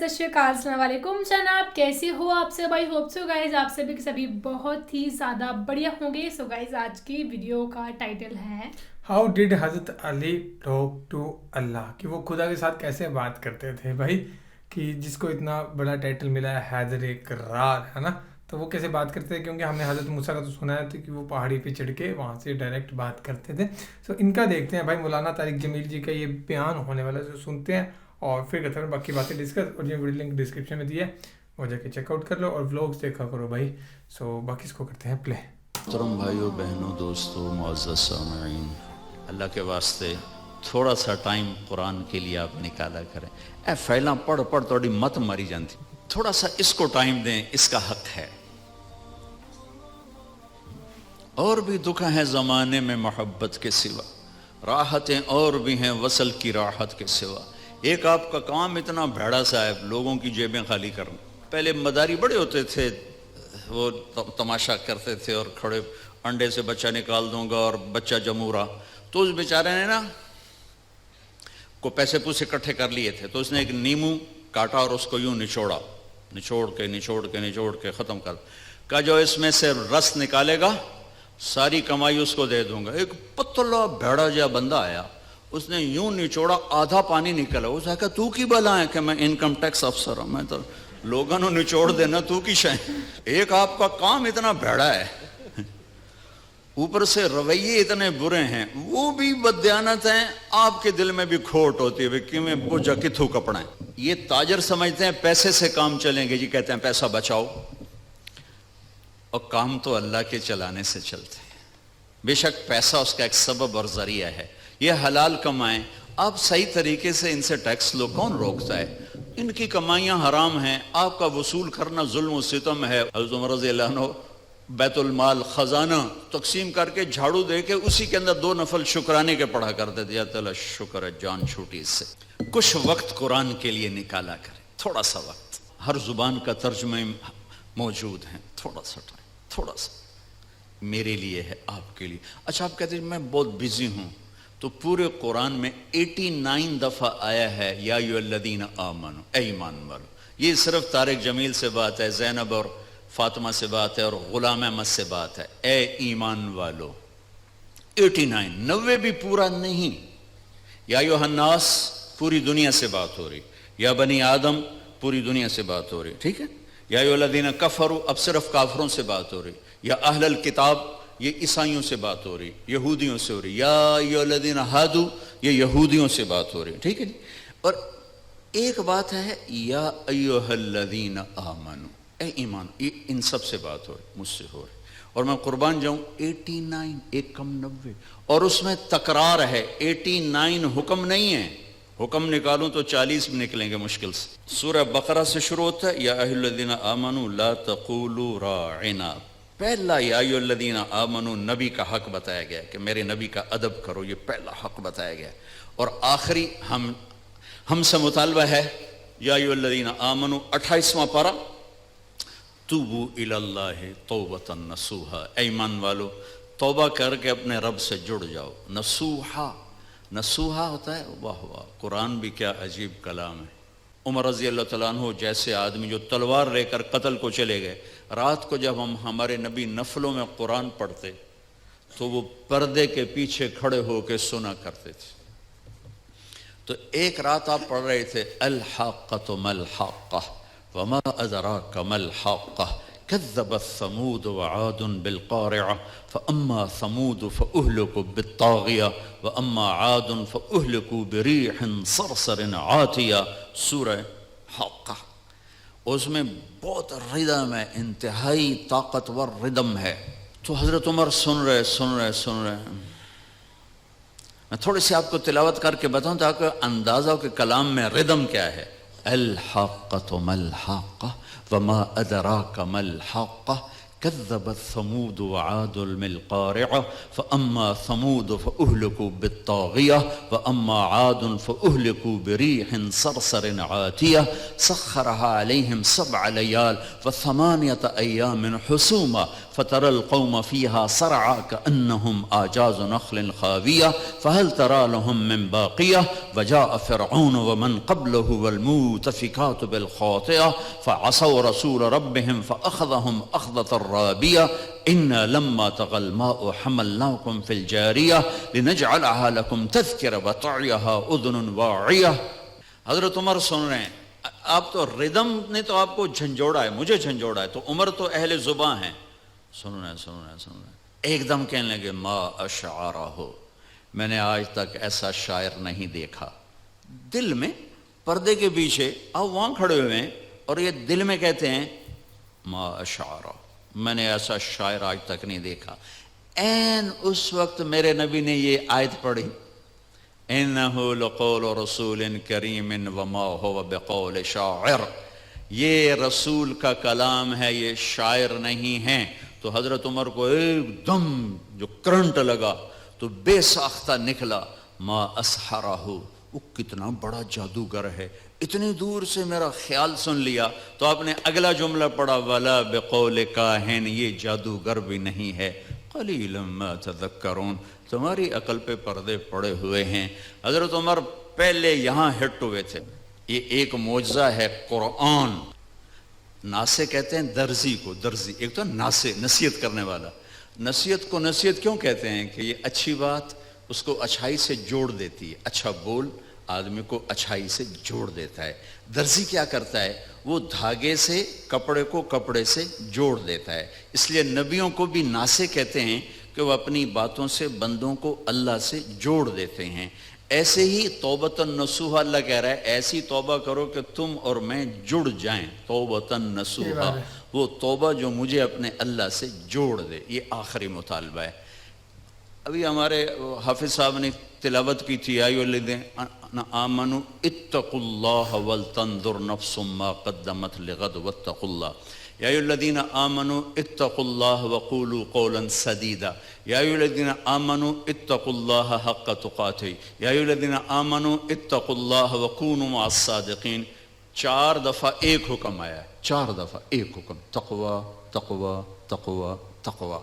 ست شری اکال، السلام علیکم جناب، کیسے ہو آپ سے؟ بھائی ہوپ سو گائز آپ سبھی کے سبھی بہت ہی زیادہ بڑھیا ہوں گے. سو گائز آج کی ویڈیو کا ٹائٹل ہے ہاؤ ڈیڈ حضرت علی ٹاک ٹو اللہ، کہ وہ خدا کے ساتھ کیسے بات کرتے تھے بھائی. کہ جس کو اتنا بڑا ٹائٹل ملا ہے حیدر کرار، ہے نا، تو وہ کیسے بات کرتے تھے؟ کیونکہ ہم نے حضرت موسیٰ کا تو سنا ہے کہ وہ پہاڑی پہ چڑھ کے وہاں سے ڈائریکٹ بات کرتے تھے. سو ان کا دیکھتے ہیں بھائی، مولانا طارق جمیل جی کا یہ بیان ہونے والا جو سنتے ہیں اور پھر کرتے ہیں باقی باتیں ڈسکس. اور یہ ویڈیو لنک ڈسکرپشن میں دی ہے، وہ جا کے چیک آؤٹ کر لو اور ولاگس دیکھا کرو بھائی. سو باقی اس کو کرتے ہیں پلے. محترم بھائیو بہنوں دوستو معزز سامعین، اللہ کے واسطے تھوڑا سا ٹائم قرآن کے لیے آپ نکالا کریں. اے فیلاں پڑھ پڑھ توڑی مت ماری جانتی، تھوڑا سا اس کو ٹائم دیں، اس کا حق ہے. اور بھی دکھ ہیں زمانے میں محبت کے سوا، راحتیں اور بھی ہیں وصل کی راحت کے سوا. ایک آپ کا کام اتنا بھیڑا سا ہے، لوگوں کی جیبیں خالی کرنا. پہلے مداری بڑے ہوتے تھے، وہ تماشا کرتے تھے اور کھڑے انڈے سے بچہ نکال دوں گا اور بچہ جمورا. تو اس بیچارے نے نا کو پیسے پوسے اکٹھے کر لیے تھے، تو اس نے ایک نیمو کاٹا اور اس کو یوں نچوڑا، نچوڑ کے ختم کر کہا جو اس میں سے رس نکالے گا ساری کمائی اس کو دے دوں گا. ایک پتلا بھیڑا جا بندہ آیا، اس نے یوں نچوڑا، آدھا پانی نکلا. اس نے کہا تو کی بلا ہے کہ میں انکم ٹیکس افسر ہوں، میں تو لوگوں نے نچوڑ دینا، تو کی شاید. ایک آپ کا کام اتنا بھیڑا ہے، اوپر سے رویے اتنے برے ہیں، وہ بھی بددیانت ہیں، آپ کے دل میں بھی کھوٹ ہوتی ہے کہ میں بوجھا کتھو کپڑا ہے. یہ تاجر سمجھتے ہیں پیسے سے کام چلیں گے، جی کہتے ہیں پیسہ بچاؤ، اور کام تو اللہ کے چلانے سے چلتے ہیں. بے شک پیسہ اس کا ایک سبب اور ذریعہ ہے، یہ حلال کمائیں، آپ صحیح طریقے سے ان سے ٹیکس لو، کون روکتا ہے؟ ان کی کمائیاں حرام ہیں، آپ کا وصول کرنا ظلم و ستم ہے. حضرت عمر رضی اللہ عنہ بیت المال خزانہ تقسیم کر کے جھاڑو دے کے اسی کے اندر 2 نفل شکرانے کے پڑھا کرتے تھے، یا تعالیٰ شکر ہے جان چھوٹی اس سے. کچھ وقت قرآن کے لیے نکالا کریں، تھوڑا سا وقت. ہر زبان کا ترجمہ موجود ہیں، تھوڑا سا ٹائم، تھوڑا سا میرے لیے ہے، آپ کے لیے. اچھا آپ کہتے ہیں میں بہت بیزی ہوں، تو پورے قرآن میں 89 دفعہ آیا ہے یا ایھا الذین آمنوا، اے ایمان والو. یہ صرف طارق جمیل سے بات ہے، زینب اور فاطمہ سے بات ہے اور غلام احمد سے بات ہے. اے ایمان والو 89، 90 بھی پورا نہیں. یا ایھا الناس پوری دنیا سے بات ہو رہی، یا بنی آدم پوری دنیا سے بات ہو رہی، ٹھیک ہے. یا ایھا الذین کفروا اب صرف کافروں سے بات ہو رہی. یا اہل الکتاب یہ عیسائیوں سے بات ہو رہی، یہودیوں سے ہو رہی. یا ایھا الذین ہادوا یہ یہودیوں سے بات ہو رہی، ٹھیک ہے جی. اور ایک بات ہے یا ایھا الذین آمنوا، اے ایمان، یہ ان سب سے بات ہو رہی، مجھ سے ہو رہی. اور میں قربان جاؤں 89 ایک کم 90، اور اس میں تکرار ہے. 89 حکم نہیں ہے، حکم نکالوں تو 40 بھی نکلیں گے مشکل سے. سورہ بقرہ سے شروع ہوتا ہے یا ایھا الذین آمنوا لا تقولوا راعنا. پہلا یا ایھا الذین آمنوا نبی کا حق بتایا گیا کہ میرے نبی کا ادب کرو، یہ پہلا حق بتایا گیا. اور آخری ہم سے مطالبہ ہے یا ایھا الذین آمنوا 28واں پارہ توبوا الی اللہ توبۃ نصوحا. اے ایمان والو توبہ کر کے اپنے رب سے جڑ جاؤ. نصوحا، نصوحا ہوتا ہے، واہ واہ، قرآن بھی کیا عجیب کلام ہے. عمر رضی اللہ تعالیٰ عنہ جیسے آدمی جو تلوار لے کر قتل کو چلے گئے، رات کو جب ہمارے نبی نفلوں میں قرآن پڑھتے تو وہ پردے کے پیچھے کھڑے ہو کے سنا کرتے تھے. تو ایک رات آپ پڑھ رہے تھے الحاقۃ ما الحاقہ وما ادراک ما الحاقہ کذبت ثمود وعاد بالقارعہ فاما ثمود فاہلکوا بالطاغیہ واما عاد فاہلکوا بریح صرصر عاتیہ. سورہ حاقہ، اس میں بہت ردم ہے، انتہائی طاقتور ردم ہے. تو حضرت عمر سن رہے. میں تھوڑی سی آپ کو تلاوت کر کے بتاؤں تاکہ اندازہ ہو کہ کلام میں ردم کیا ہے. الحاقۃ ما الحاقہ وما ادراک ما الحاقہ كذبت ثمود وعاد بالقارعة فأما ثمود فأهلكوا بالطاغية وأما عاد فأهلكوا بريح صرصر عاتية سخرها عليهم 7 ليال و8 أيام حسوما فترى القوم فيها صرعى كأنهم أعجاز نخل خاوية فهل ترى لهم من باقية وجاء فرعون ومن قبله والمؤتفكات بالخاطئة فعصوا رسول ربهم فأخذهم أخذة رابية إنا لما طغى الماء حملناكم في الجارية لنجعلها لكم تذكرة وتعيها أذن واعية. حضرت عمر سن رہے ہیں. آپ تو ردم نے تو آپ کو جھنجھوڑا ہے, مجھے جھنجھوڑا ہے, تو عمر تو اہل زباں ہیں. سن رہے ہیں ایک دم کہنے لگے ما اشعارہ ہو, میں نے آج تک ایسا شاعر نہیں دیکھا. دل میں پردے کے پیچھے آپ وہاں کھڑے ہوئے ہیں اور یہ دل میں کہتے ہیں ما اشعارہ, میں نے ایسا شاعر آج تک نہیں دیکھا. این اس وقت میرے نبی نے یہ آیت پڑھی اِنَّهُ لَقَوْلُ رَسُولٍ كَرِيمٍ وَمَا هُوَ بِقَوْلِ شَاعِرٍ, یہ رسول کا کلام ہے, یہ شاعر نہیں ہیں. تو حضرت عمر کو ایک دم جو کرنٹ لگا تو بے ساختہ نکلا ما اسحرہ, وہ کتنا بڑا جادوگر ہے, اتنی دور سے میرا خیال سن لیا. تو آپ نے اگلا جملہ پڑھا ولا بقول کاہن, یہ جادوگر بھی نہیں ہے. قلیلا ما تذکرون, تمہاری عقل پہ پردے پڑے ہوئے ہیں. حضرت عمر پہلے یہاں ہٹ ہوئے تھے. یہ ایک معجزہ ہے قرآن. ناسے کہتے ہیں درزی کو, درزی ایک تو ناسے نصیحت کرنے والا. نصیحت کو نصیحت کیوں کہتے ہیں کہ یہ اچھی بات اس کو اچھائی سے جوڑ دیتی ہے, اچھا بول آدمی کو اچھائی سے جوڑ دیتا ہے. درزی کیا کرتا ہے, وہ دھاگے سے کپڑے کو کپڑے سے جوڑ دیتا ہے. اس لیے نبیوں کو بھی ناسے کہتے ہیں کہ وہ اپنی باتوں سے بندوں کو اللہ سے جوڑ دیتے ہیں. ایسے ہی توبۃ نصوحہ اللہ کہہ رہا ہے ایسی توبہ کرو کہ تم اور میں جڑ جائیں. توبۃ نصوحہ, وہ توبہ جو مجھے اپنے اللہ سے جوڑ دے. یہ آخری مطالبہ ہے. ابھی ہمارے حافظ صاحب نے تلاوت کی تھی ایھا الذین آمنوا اتقوا اللہ ولتنظر نفس ما قدمت لغد واتقوا اللہ. یا ایھا الذین آمنوا اتقوا اللہ وقولوا قولا سدیدا. یا ایھا الذین آمنوا اتقوا اللہ حق تقاتہ. یا ایھا الذین آمنوا اتقوا اللہ وکونوا مع الصادقین. 4 دفعہ ایک حکم آیا ہے, 4 دفعہ ایک حکم, تقوی تقوی تقوی تقوی.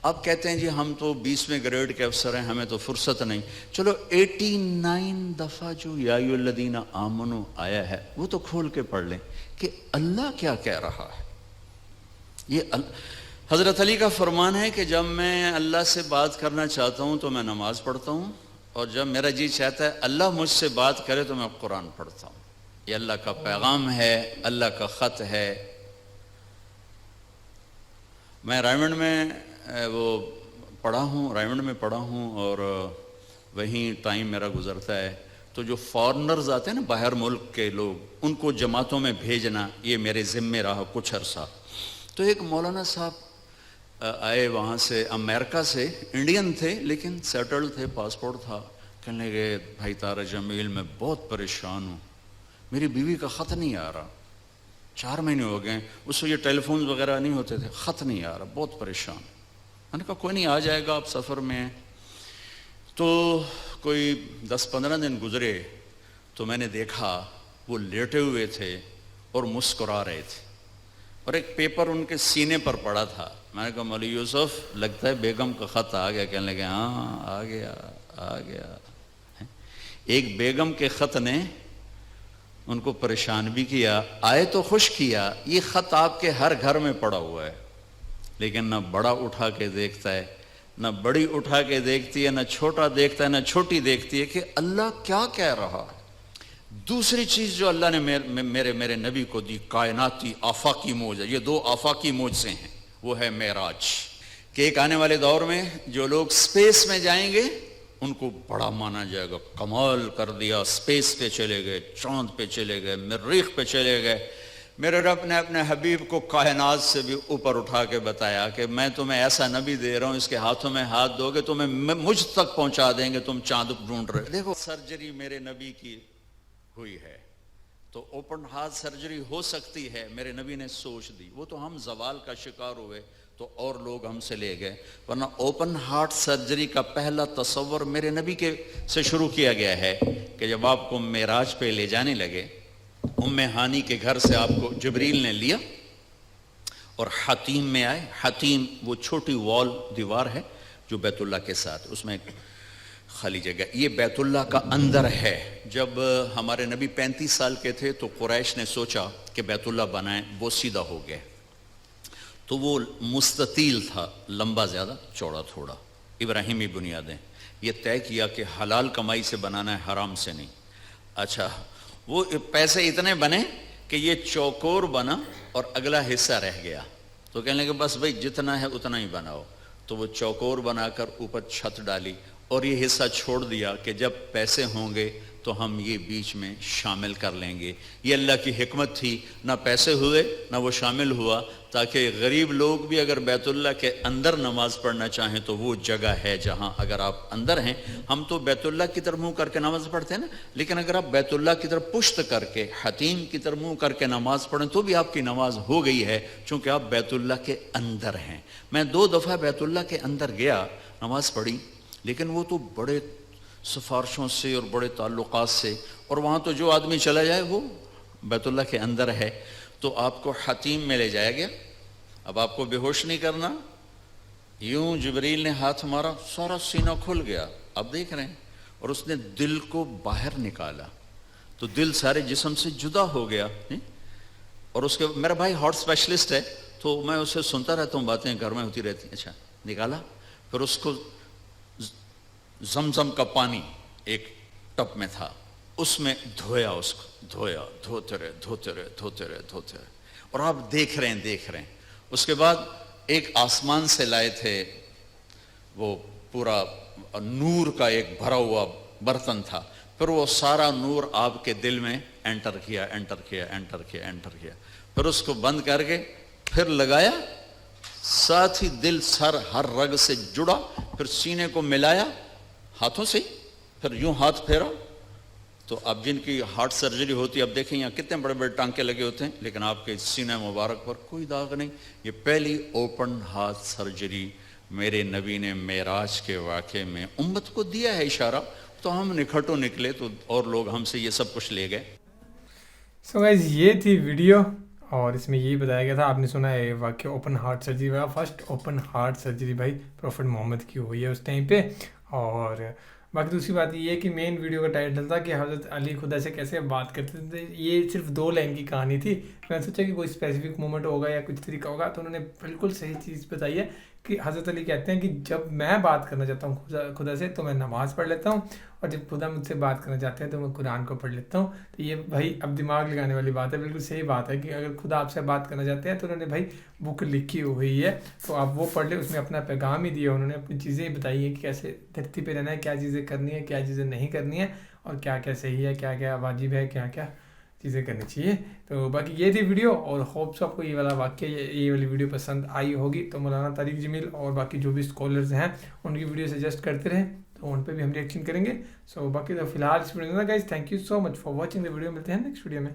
اب کہتے ہیں جی ہم تو 20ویں گریڈ کے افسر ہیں, ہمیں تو فرصت نہیں. چلو 89 دفعہ جو یا ایھا الذین آمنوا آیا ہے وہ تو کھول کے پڑھ لیں کہ اللہ کیا کہہ رہا ہے. یہ حضرت علی کا فرمان ہے کہ جب میں اللہ سے بات کرنا چاہتا ہوں تو میں نماز پڑھتا ہوں, اور جب میرا جی چاہتا ہے اللہ مجھ سے بات کرے تو میں قرآن پڑھتا ہوں. یہ اللہ کا پیغام ہے, اللہ کا خط ہے. میں رائمنڈ میں وہ پڑھا ہوں, رائمنڈ میں پڑھا ہوں اور وہیں ٹائم میرا گزرتا ہے. تو جو فارنرز آتے ہیں نا باہر ملک کے لوگ, ان کو جماعتوں میں بھیجنا یہ میرے ذمے رہا کچھ عرصہ. تو ایک مولانا صاحب آئے وہاں سے امریکہ سے, انڈین تھے لیکن سیٹلڈ تھے, پاسپورٹ تھا. کہنے لگے بھائی طارق جمیل میں بہت پریشان ہوں, میری بیوی کا خط نہیں آ رہا, 4 مہینے ہو گئے. اس وقت یہ ٹیلی فونز وغیرہ نہیں ہوتے تھے, خط نہیں آ رہا, بہت پریشان. میں نے کہا کوئی نہیں, آ جائے گا, آپ سفر میں ہیں. تو کوئی 10-15 دن گزرے تو میں نے دیکھا وہ لیٹے ہوئے تھے اور مسکرا رہے تھے, اور ایک پیپر ان کے سینے پر پڑا تھا. میں نے کہا مولوی یوسف لگتا ہے بیگم کا خط آ گیا. کہنے لگے ہاں آ گیا آ گیا. ایک بیگم کے خط نے ان کو پریشان بھی کیا, آئے تو خوش کیا. یہ خط آپ کے ہر گھر میں پڑا ہوا ہے, لیکن نہ بڑا اٹھا کے دیکھتا ہے, نہ بڑی اٹھا کے دیکھتی ہے, نہ چھوٹا دیکھتا ہے, نہ چھوٹی دیکھتی ہے کہ اللہ کیا کہہ رہا ہے. دوسری چیز جو اللہ نے میرے نبی کو دی, کائناتی آفاقی موج ہے. یہ 2 آفاقی موجزیں ہیں, وہ ہے معراج, کہ ایک آنے والے دور میں جو لوگ سپیس میں جائیں گے ان کو بڑا مانا جائے گا, کمال کر دیا, سپیس پہ چلے گئے, چاند پہ چلے گئے, مریخ پہ چلے گئے. میرے رب نے اپنے حبیب کو کائنات سے بھی اوپر اٹھا کے بتایا کہ میں تمہیں ایسا نبی دے رہا ہوں, اس کے ہاتھوں میں ہاتھ دو گے تمہیں مجھ تک پہنچا دیں گے, تم چاند ڈھونڈ رہے. دیکھو سرجری میرے نبی کی ہوئی ہے تو اوپن ہارٹ سرجری ہو سکتی ہے, میرے نبی نے سوچ دی. وہ تو ہم زوال کا شکار ہوئے تو اور لوگ ہم سے لے گئے، ورنہ اوپن ہارٹ سرجری کا پہلا تصور میرے نبی کے سے شروع کیا گیا ہے کہ جب آپ کو معراج پہ لے جانے لگے، ام ہانی کے گھر سے آپ کو جبریل نے لیا اور حتیم میں آئے۔ حتیم وہ چھوٹی وال دیوار ہے جو بیت اللہ کے ساتھ، اس میں ایک خالی جگہ، یہ بیت اللہ کا اندر ہے۔ جب ہمارے نبی 35 سال کے تھے تو قریش نے سوچا کہ بیت اللہ بنائیں، وہ سیدھا ہو گئے، تو وہ مستطیل تھا، لمبا زیادہ چوڑا تھوڑا، ابراہیمی بنیادیں، یہ طے کیا کہ حلال کمائی سے بنانا ہے، حرام سے نہیں۔ اچھا وہ پیسے اتنے بنے کہ یہ چوکور بنا اور اگلا حصہ رہ گیا، تو کہنے لگے بس بھائی جتنا ہے اتنا ہی بناؤ، تو وہ چوکور بنا کر اوپر چھت ڈالی اور یہ حصہ چھوڑ دیا کہ جب پیسے ہوں گے تو ہم یہ بیچ میں شامل کر لیں گے۔ یہ اللہ کی حکمت تھی، نہ پیسے ہوئے نہ وہ شامل ہوا، تاکہ غریب لوگ بھی اگر بیت اللہ کے اندر نماز پڑھنا چاہیں تو وہ جگہ ہے جہاں اگر آپ اندر ہیں، ہم تو بیت اللہ کی طرف منہ کر کے نماز پڑھتے ہیں نا، لیکن اگر آپ بیت اللہ کی طرف پشت کر کے حتیم کی طرف منہ کر کے نماز پڑھیں تو بھی آپ کی نماز ہو گئی ہے، چونکہ آپ بیت اللہ کے اندر ہیں۔ میں 2 دفعہ بیت اللہ کے اندر گیا، نماز پڑھی، لیکن وہ تو بڑے سفارشوں سے اور بڑے تعلقات سے، اور وہاں تو جو آدمی چلا جائے وہ بیت اللہ کے اندر ہے، تو آپ کو حتیم میں لے جایا گیا۔ اب آپ کو بے ہوش نہیں کرنا، یوں جبریل نے ہاتھ مارا، سارا سینہ کھل گیا، آپ دیکھ رہے ہیں، اور اس نے دل کو باہر نکالا تو دل سارے جسم سے جدا ہو گیا۔ اور اس کے میرا بھائی ہارٹ اسپیشلسٹ ہے تو میں اسے سنتا رہتا ہوں، باتیں گھر میں ہوتی رہتی ہیں۔ اچھا نکالا، پھر اس کو زمزم کا پانی ایک ٹب میں تھا، اس میں دھویا، اس کو دھویا، دھوتے رہے دھوتے رہے دھوتے رہے دھوتے رہے، اور آپ دیکھ رہے ہیں۔ اس کے بعد ایک آسمان سے لائے تھے، وہ پورا نور کا ایک بھرا ہوا برتن تھا، پھر وہ سارا نور آپ کے دل میں انٹر کیا، پھر اس کو بند کر کے پھر لگایا، ساتھ ہی دل سر ہر رگ سے جڑا، پھر سینے کو ملایا ہاتھوں سے، پھر یوں ہاتھ پھیرا۔ تو اب جن کی ہارٹ سرجری ہوتی ہے، اب دیکھیں یہاں کتنے بڑے بڑے ٹانکے لگے ہوتے ہیں، لیکن آپ کے سینہ مبارک پر کوئی داغ نہیں۔ یہ پہلی اوپن ہارٹ سرجری میرے نبی نے معراج کے واقعے میں امت کو دیا ہے اشارہ، تو ہم نکھٹو نکلے تو اور لوگ ہم سے یہ سب کچھ لے گئے۔ سو گائز یہ تھی ویڈیو، اور اس میں یہی بتایا گیا تھا، آپ نے سنا ہے واقعہ اوپن ہارٹ سرجری کا، فرسٹ اوپن ہارٹ سرجری بھائی پروفٹ محمد کی ہوئی ہے اس ٹائم پہ۔ اور باقی دوسری بات یہ ہے کہ مین ویڈیو کا ٹائٹل تھا کہ حضرت علی خدا سے کیسے بات کرتے تھے، یہ صرف 2 لائن کی کہانی تھی۔ میں نے سوچا کہ کوئی اسپیسیفک مومنٹ ہوگا یا کچھ طریقہ ہوگا، تو انہوں نے بالکل صحیح چیز بتائی ہے کہ حضرت علی کہتے ہیں کہ جب میں بات کرنا چاہتا ہوں خدا سے تو میں نماز پڑھ لیتا ہوں، اور جب خدا مجھ سے بات کرنا چاہتے ہیں تو میں قرآن کو پڑھ لیتا ہوں۔ تو یہ بھائی اب دماغ لگانے والی بات ہے، بالکل صحیح بات ہے کہ اگر خدا آپ سے بات کرنا چاہتے ہیں تو انہوں نے بھائی بک لکھی ہوئی ہے، تو آپ وہ پڑھ لیں، اس میں اپنا پیغام ہی دیا، انہوں نے اپنی چیزیں بتائی ہیں کہ کیسے دھرتی پہ رہنا ہے، کیا چیزیں کرنی ہے، کیا چیزیں نہیں کرنی ہے، اور کیا کیا صحیح ہے، کیا کیا واجب ہے، کیا کیا چیزیں کرنی چاہیے۔ تو باقی یہ تھی ویڈیو، اور ہوپس آپ کو یہ والا واقعہ، یہ والی ویڈیو پسند آئی ہوگی، تو مولانا طارق جمیل اور باقی جو بھی اسکالرز ہیں ان کی ویڈیو سجیسٹ کرتے رہیں، تو ان پہ بھی ہم ریئیکشن کریں گے۔ سو باقی تو فی الحال اس ویڈیو میں guys, thank you so much for watching the video, ملتے ہیں نیکسٹ ویڈیو میں۔